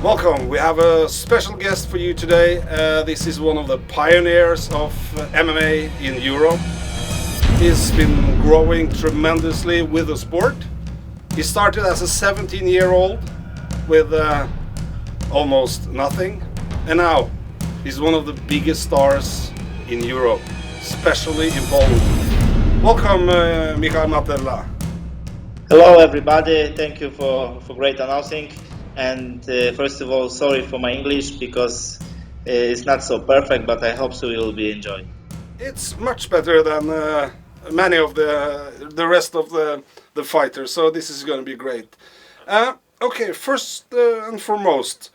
Welcome. We have a special guest for you today. This is one of the pioneers of MMA in Europe. He's been growing tremendously with the sport. He started as a 17-year-old with almost nothing, and now he's one of the biggest stars in Europe, especially in Poland. Welcome, Michal Materla. Hello, everybody. Thank you for great announcing. And first of all, sorry for my English because it's not so perfect, but I hope so you will be enjoying. It's much better than many of the rest of the fighters, so this is going to be great. Okay, first and foremost,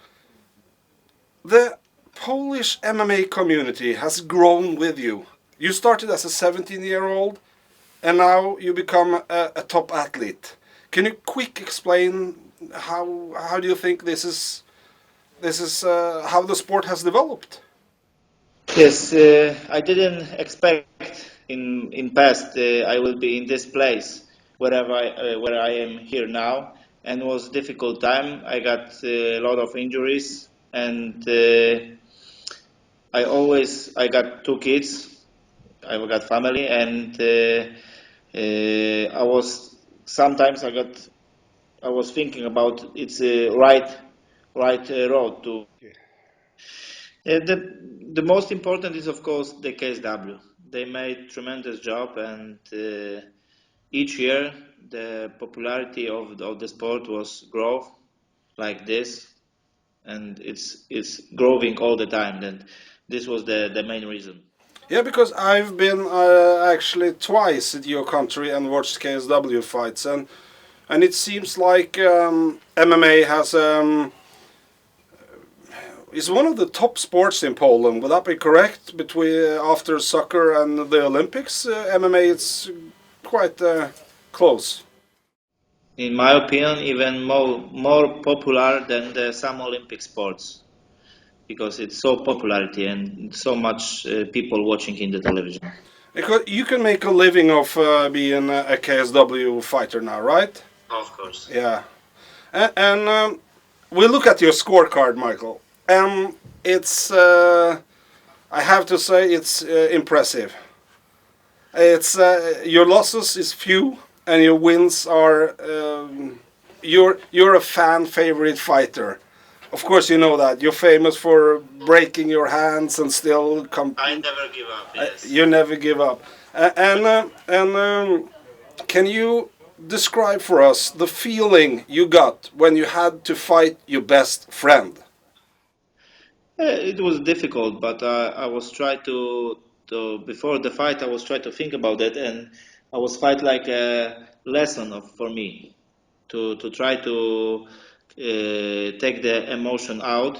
the Polish MMA community has grown with you. You started as a 17-year-old, and now you become a top athlete. Can you quick explain how do you think this is how the sport has developed? Yes, I didn't expect in past I will be in this place where I am here now, and it was difficult time. I got a lot of injuries, and I got two kids. I got family, and I was sometimes I was thinking about it's a right road to. The most important is of course the KSW. They made tremendous job, and each year the popularity of the sport was grow like this, and it's growing all the time. And this was the main reason. Yeah, because I've been actually twice in your country and watched KSW fights, and it seems like MMA has is one of the top sports in Poland. Would that be correct? Between after soccer and the Olympics, MMA is quite close. In my opinion, even more popular than some Olympic sports because it's so popularity and so much people watching in the television. Because you can make a living of being a KSW fighter now, right? Of course. Yeah, and we look at your scorecard, Michael, and it's I have to say it's impressive. It's your losses is few, and your wins are you're a fan favorite fighter. Of course, you know that you're famous for breaking your hands and still come. I never give up. Yes. You never give up. And can you describe for us the feeling you got when you had to fight your best friend? It was difficult, but I was trying to before the fight I was trying to think about it, and I was fight like a lesson for me to try to take the emotion out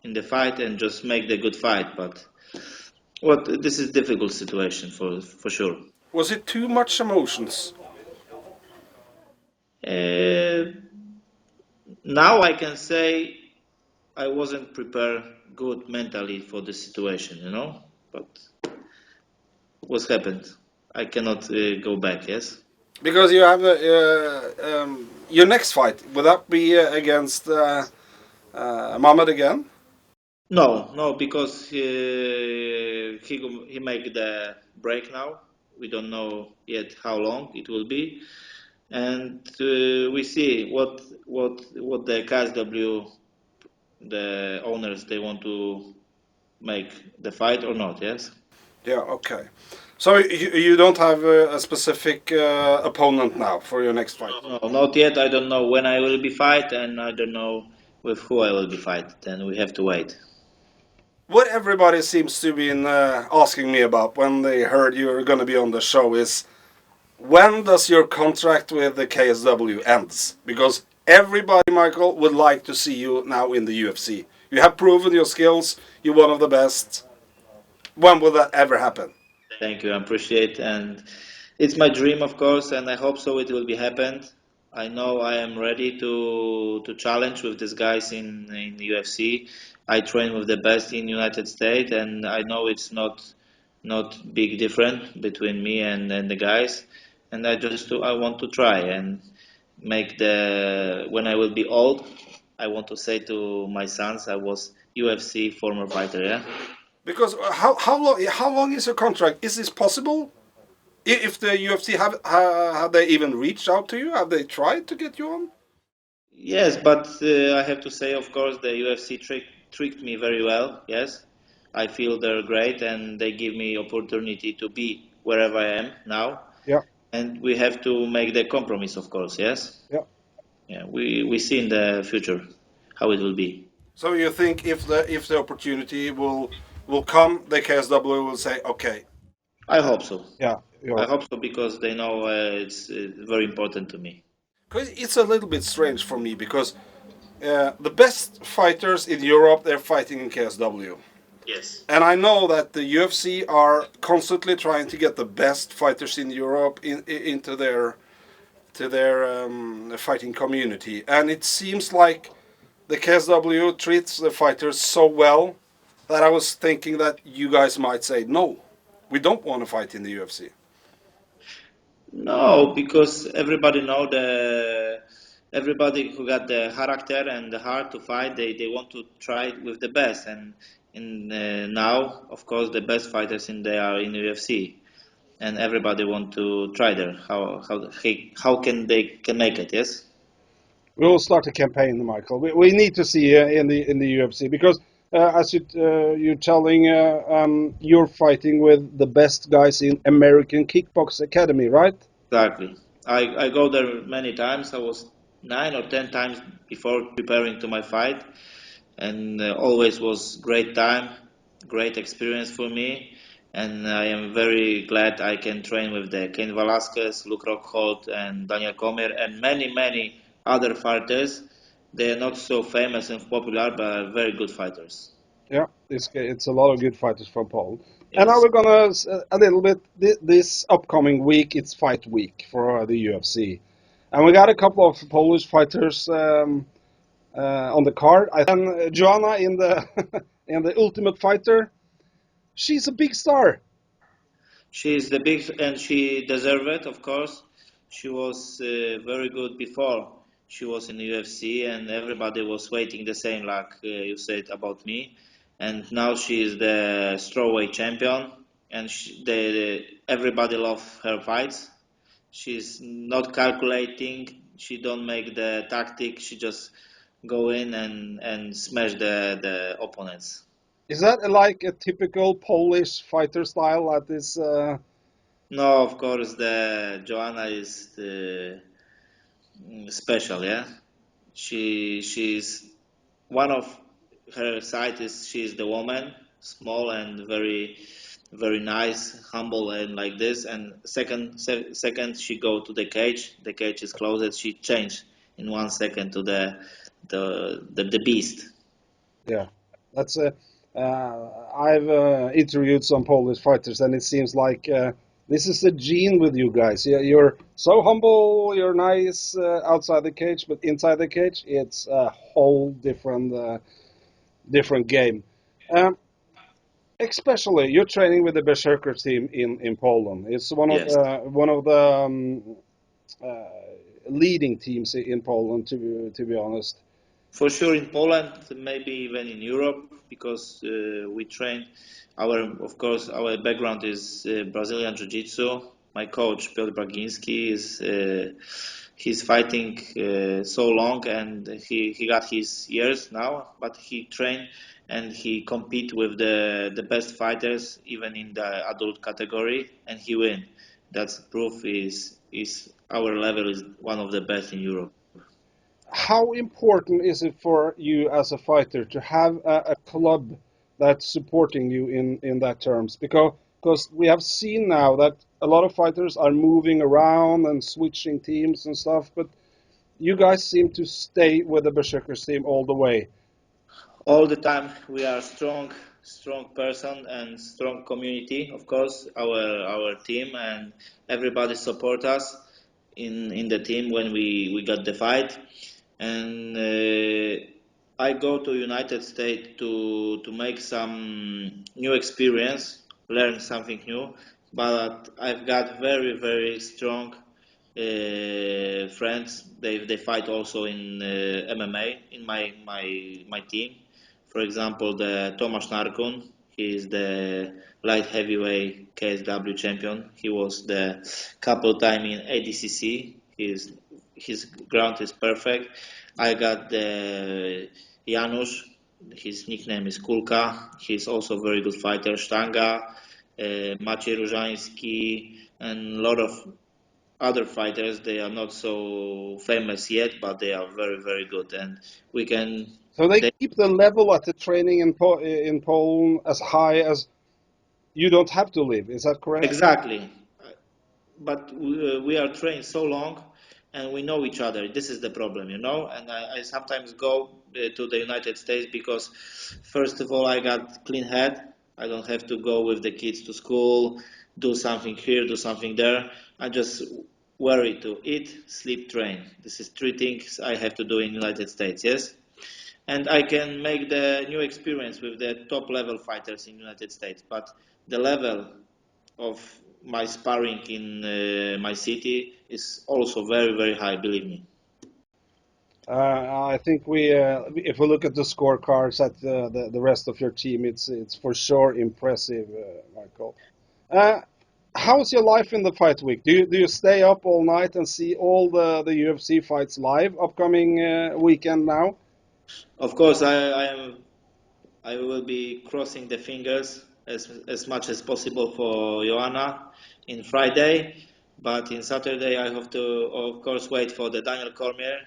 in the fight and just make the good fight. But what this is difficult situation for sure. Was it too much emotions? Uh, Now I can say I wasn't prepared good mentally for the situation, you know. But what's happened? I cannot go back. Yes. Because you have your next fight. Would that be against Mohammed again? No, no, because he make the break now. We don't know yet how long it will be, and we see what the KSW, the owners, they want to make the fight or not. Yes. Yeah. Okay. So you don't have a specific opponent now for your next fight. No, not yet. I don't know when I will be fight, and I don't know with who I will be fight. Then we have to wait. What everybody seems to be asking me about when they heard you were going to be on the show is when does your contract with the KSW ends? Because everybody, Michael, would like to see you now in the UFC. You have proven your skills. You're one of the best. When will that ever happen? Thank you, I appreciate, and it's my dream, of course, and I hope so. It will be happened. I know I am ready to challenge with these guys in the UFC. I train with the best in United States, and I know it's not big difference between me and the guys. And I want to try and make the when I will be old, I want to say to my sons, I was UFC former fighter. Yeah. Because how long is your contract? Is this possible? If the UFC have they even reached out to you? Have they tried to get you on? Yes, but I have to say, of course, the UFC tricked me very well. Yes, I feel they're great, and they give me opportunity to be wherever I am now. Yeah, And we have to make the compromise, of course. Yes. yeah. Yeah, we see in the future how it will be. So you think if the opportunity will come, the KSW will say okay. I hope so. Yeah, I yeah. hope so because they know it's very important to me. Because it's a little bit strange for me because the best fighters in Europe they're fighting in KSW. Yes. And I know that the UFC are constantly trying to get the best fighters in Europe into their fighting community, and it seems like the KSW treats the fighters so well that I was thinking that you guys might say no, we don't want to fight in the UFC. No, because everybody who got the character and the heart to fight, they want to try it with the best. And now, of course, the best fighters in there are in UFC, and everybody want to try there. How can they can make it? Yes. We will start a campaign, Michael. We need to see in the UFC because as you're telling, you're fighting with the best guys in American Kickbox Academy, right? Exactly. I go there many times. I was 9 or 10 times before preparing to my fight, and always was great time, great experience for me. And I am very glad I can train with the Ken Velasquez, Luke Rockhold, and Daniel Comer, and many other fighters. They are not so famous and popular, but are very good fighters. Yeah, it's a lot of good fighters from Poland. And now Yes, we're gonna a little bit this upcoming week. It's fight week for the UFC, and we got a couple of Polish fighters on the card. And Joanna in the in the Ultimate Fighter, she's a big star. she is the big, and she deserves it, of course. She was very good before she was in the UFC, and everybody was waiting the same, like you said about me. And now she is the strawweight champion, and everybody loves her fights. She's not calculating. She don't make the tactic. She just go in and smash the opponents. Is that like a typical Polish fighter style that is? No, of course, the Joanna is special. Yeah, she's one of her side is she's the woman, small and very nice, humble and like this. And second she go to the cage. The cage is closed. She changed in 1 second to the beast. Yeah, that's I've interviewed some Polish fighters, and it seems like this is a gene with you guys. You're so humble, you're nice outside the cage, but inside the cage, it's a whole different game. Um, Especially, you're training with the Berserker team in Poland. It's Yes. one of the uh, leading teams in Poland, to be honest. For sure, in Poland, maybe even in Europe, because we train. Of course, our background is Brazilian Jiu-Jitsu. My coach Piotr Baginski is he's fighting so long, and he got his years now. But he train and he compete with the best fighters, even in the adult category, and he win. That's proof is our level is one of the best in Europe. How important is it for you as a fighter to have a club that's supporting you in that terms? Because we have seen now that a lot of fighters are moving around and switching teams and stuff, but you guys seem to stay with the Berserkers team all the way. All the time we are strong person and strong community, of course, our team, and everybody support us in the team when we got the fight. And I go to United States to make some new experience, learn something new. But I've got very strong friends. They fight also in MMA in my team. For example, the Tomasz Narkun. He is the light heavyweight KSW champion. He was the couple time in ADCC. His ground is perfect. I got the Janusz. His nickname is Kulka. He's also a very good fighter. Sztanga, Maciej Różański, and a lot of other fighters. They are not so famous yet, but they are very, very good. And we can. So they They, keep the level at the training in Poland as high as you don't have to live. Is that correct? exactly. But we are trained so long, and we know each other. This is the problem, you know. And I sometimes go to the United States because, first of all, I got clean head. I don't have to go with the kids to school, do something here, do something there. I just worry to eat, sleep, train. This is three things I have to do in United States. Yes. And I can make the new experience with the top level fighters in United States. But the level of my sparring in my city is also very, very high, believe me. I think if we look at the scorecards at the rest of your team, it's for sure impressive, Michael. Uh, how's your life in the fight week? Do you stay up all night and see all the UFC fights live upcoming weekend now? Of course, I will be crossing the fingers as much as possible for Joanna in Friday, but in Saturday I have to, of course, wait for the Daniel Cormier.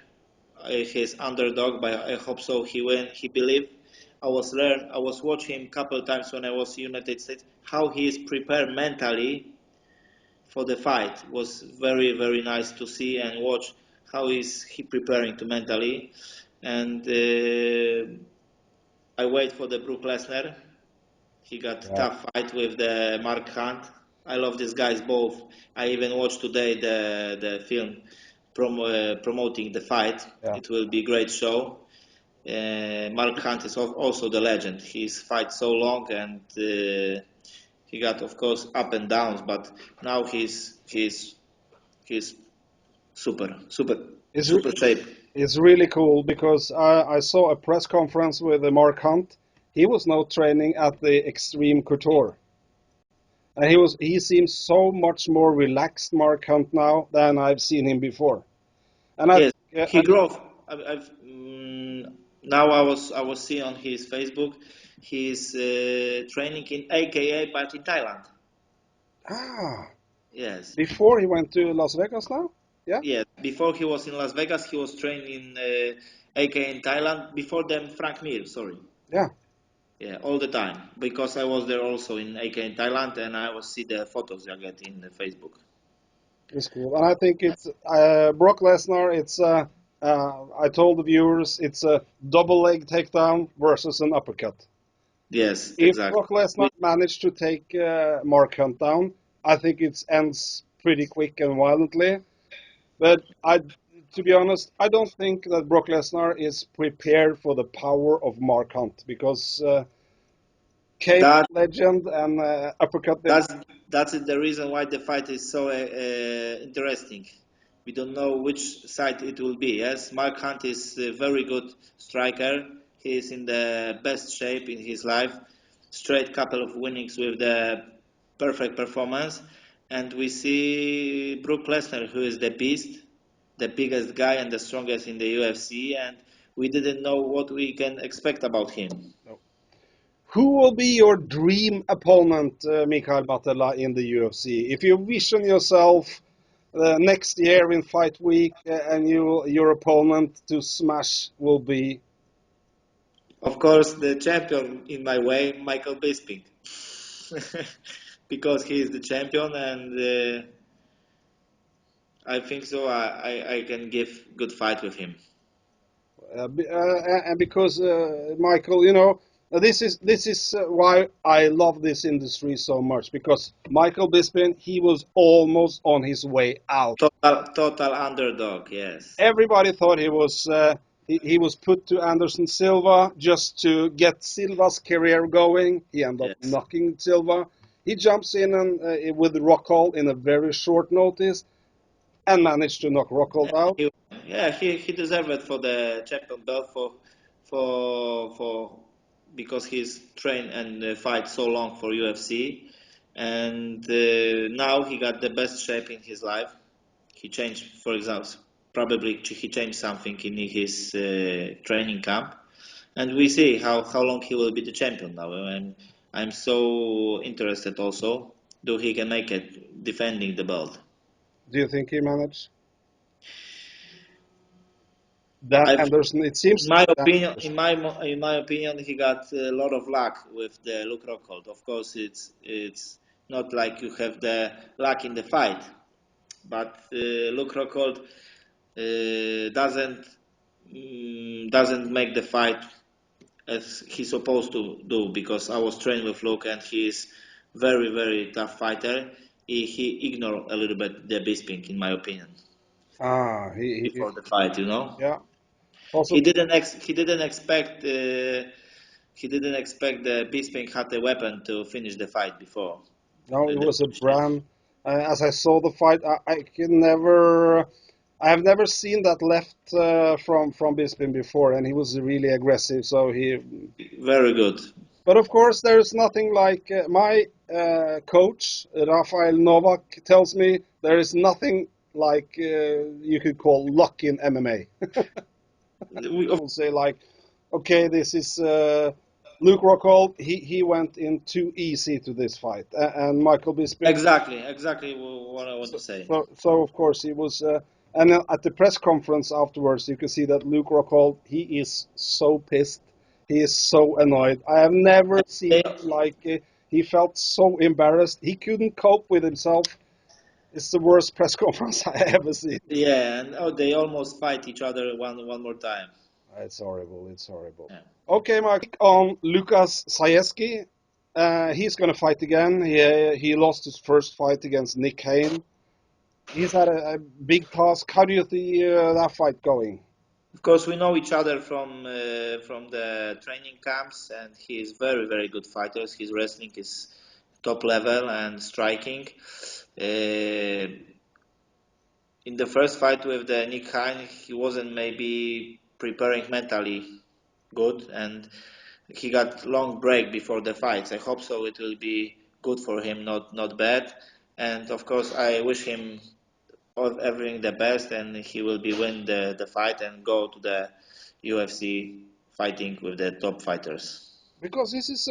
His underdog, but I hope so. He win. He believe. I was watching him a couple of times when I was in United States. How he is prepared mentally for the fight was very, very nice to see and watch. How is he preparing to mentally? And I wait for the Brook Lesnar. He got Yeah, tough fight with the Mark Hunt. I love these guys both. I even watched today the film promoting the fight. yeah. It will be great show. Mark Hunt is also the legend. He's fight so long and he got of course up and downs, but now he's super It's super re- shape. it's really cool because I saw a press conference with Mark Hunt. He was now training at the Extreme Couture. And he seems so much more relaxed, Mark Hunt, now than I've seen him before. And I Yes, think, he grew. Now I was seeing on his Facebook, he's training in AKA but in Thailand. ah, Yes, before he went to Las Vegas now? Yeah, yes. Before he was in Las Vegas, he was training in AKA in Thailand. Before them, Frank Mir. Sorry. yeah, Yeah, all the time because I was there also in AK in Thailand, and I was see the photos I get in the Facebook. it's cool. And I think it's Brock Lesnar. I told the viewers it's a double leg takedown versus an uppercut. Yes, If exactly. Brock Lesnar managed to take Mark Hunt down, I think it ends pretty quick and violently. But to be honest, I don't think that Brock Lesnar is prepared for the power of Mark Hunt because K That legend and uppercut. that's that's the reason why the fight is so interesting. We don't know which side it will be. Yes, Mark Hunt is a very good striker. He is in the best shape in his life. Straight couple of winnings with the perfect performance, and we see Brook Lesnar, who is the beast, the biggest guy and the strongest in the UFC, and we didn't know what we can expect about him. Who will be your dream opponent, Michal Materla, in the UFC? If you vision yourself next year in fight week and your opponent to smash will be. Of course, the champion in my way, Michael Bisping, because he is the champion, and I think so. I can give good fight with him. And because Michael, this is why I love this industry so much because Michael Bisping he was almost on his way out. Total underdog. Yes, Everybody thought he was put to Anderson Silva just to get Silva's career going. He ended up yes, knocking Silva. He jumps in and with Rockhold in a very short notice. and managed to knock Rockhold out. He deserved it for the champion belt for because he's trained and fight so long for UFC, and now he got the best shape in his life. He changed, for example, probably he changed something in his training camp, and we see how long he will be the champion now. And I'm so interested also, do he can make it defending the belt. Do you think he managed? Dan I've, Anderson, it in seems my like Dan opinion, Anderson. in my opinion, he got a lot of luck with the Luke Rockhold. Of course, it's not like you have the luck in the fight, but Luke Rockhold doesn't make the fight as he's supposed to do, because I was trained with Luke and he's very tough fighter. He ignored a little bit the Bisping, in my opinion, Ah, before the fight. You know, yeah. Also, he didn't expect the Bisping had a weapon to finish the fight before. no, it The was a finish. brand. As I saw the fight, I have never seen that left from Bisping before, and he was really aggressive. So he, Very good. but of course, there is nothing like my coach Rafael Novak tells me there is nothing like you could call luck in MMA. Of Will say like, okay, this is Luke Rockhold. He went in too easy to this fight, and Michael Bisping. exactly what I want to say. So of course he was. And at the press conference afterwards, you can see that Luke Rockhold, he is so pissed. He is so annoyed. I have never seen They, like he felt so embarrassed. He couldn't cope with himself. It's the worst press conference I ever seen. yeah, and they almost fight each other one more time. It's horrible. It's horrible. Yeah. Okay, Mark. On Lucas Sayeski, he's going to fight again. He lost his first fight against Nick Hain. He's had a big task. How do you see that fight going? Of course, we know each other from the training camps, and he is very good fighter. His wrestling is top level and striking. Uh, in the first fight with the Nick Hein, he wasn't maybe preparing mentally good, and he got long break before the fights. I hope so. It will be good for him, not bad. And of course, I wish him all everything the best, and he will be win the fight and go to the UFC fighting with the top fighters. Because this is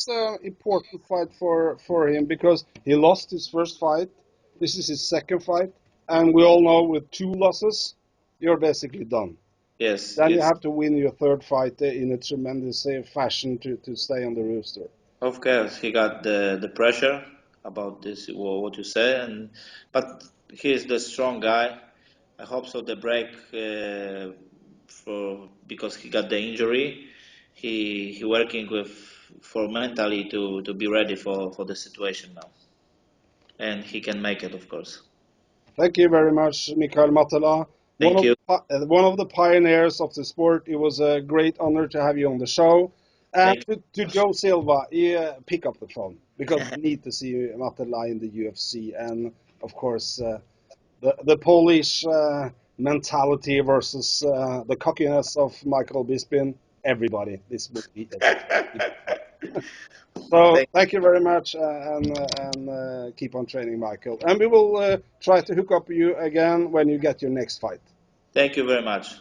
an important fight for him because he lost his first fight. This is his second fight, and we all know with two losses, you're basically done. Yes, Then you it's have to win your third fight in a tremendous fashion to stay on the rooster. of course he got the pressure about this what you say, and but he's the strong guy. I hope so. The break for because he got the injury, he working with for mentally to be ready for the situation now, and he can make it, of course. Thank you very much, Michal Materla. Thank you. One of the pioneers of the sport. It was a great honor to have you on the show. And Thank to Joe Silva, pick up the phone because we need to see Materla in the UFC. And of course, the Polish mentality versus the cockiness of Michael Bisping. Everybody, this will be a big fight. So Thank, thank you very much, and keep on training, Michael. And we will try to hook up you again when you get your next fight. thank you very much.